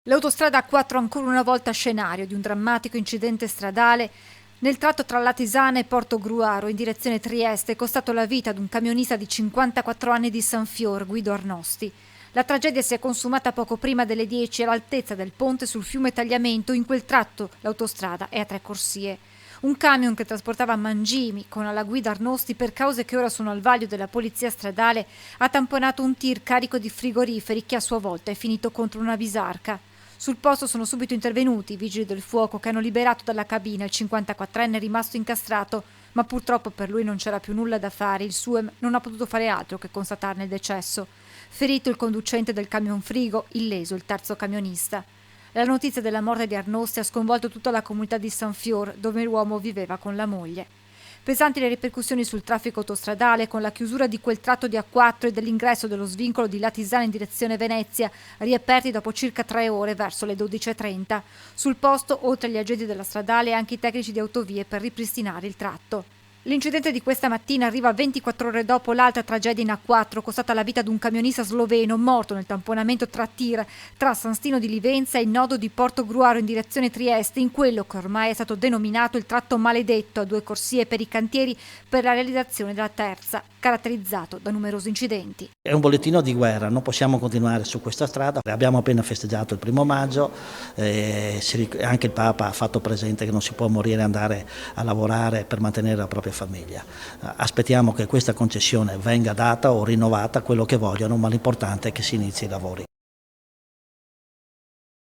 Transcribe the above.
L'autostrada A4 ancora una volta scenario di un drammatico incidente stradale nel tratto tra Latisana e Portogruaro in direzione Trieste è costato la vita ad un camionista di 54 anni di Sanfior, Guido Arnosti. La tragedia si è consumata poco prima delle 10 all'altezza del ponte sul fiume Tagliamento. In quel tratto l'autostrada è a 3 corsie. Un camion che trasportava mangimi con alla guida Arnosti, per cause che ora sono al vaglio della polizia stradale, ha tamponato un tir carico di frigoriferi che a sua volta è finito contro una bisarca. Sul posto sono subito intervenuti i vigili del fuoco che hanno liberato dalla cabina il 54enne rimasto incastrato, ma purtroppo per lui non c'era più nulla da fare. Il SUEM non ha potuto fare altro che constatarne il decesso. Ferito il conducente del camion frigo, illeso il terzo camionista. La notizia della morte di Arnosti ha sconvolto tutta la comunità di Sanfior, dove l'uomo viveva con la moglie. Pesanti le ripercussioni sul traffico autostradale, con la chiusura di quel tratto di A4 e dell'ingresso dello svincolo di Latisana in direzione Venezia, riaperti dopo circa 3 ore verso le 12:30. Sul posto, oltre agli agenti della stradale, anche i tecnici di autovie per ripristinare il tratto. L'incidente di questa mattina arriva 24 ore dopo l'altra tragedia in A4, costata la vita ad un camionista sloveno morto nel tamponamento tra tir tra San Stino di Livenza e il nodo di Portogruaro in direzione Trieste, in quello che ormai è stato denominato il tratto maledetto, a 2 corsie per i cantieri per la realizzazione della terza, caratterizzato da numerosi incidenti. È un bollettino di guerra, non possiamo continuare su questa strada. Abbiamo appena festeggiato il 1° maggio, anche il Papa ha fatto presente che non si può morire e andare a lavorare per mantenere la propria famiglia. Aspettiamo che questa concessione venga data o rinnovata, quello che vogliono, ma l'importante è che si inizi i lavori.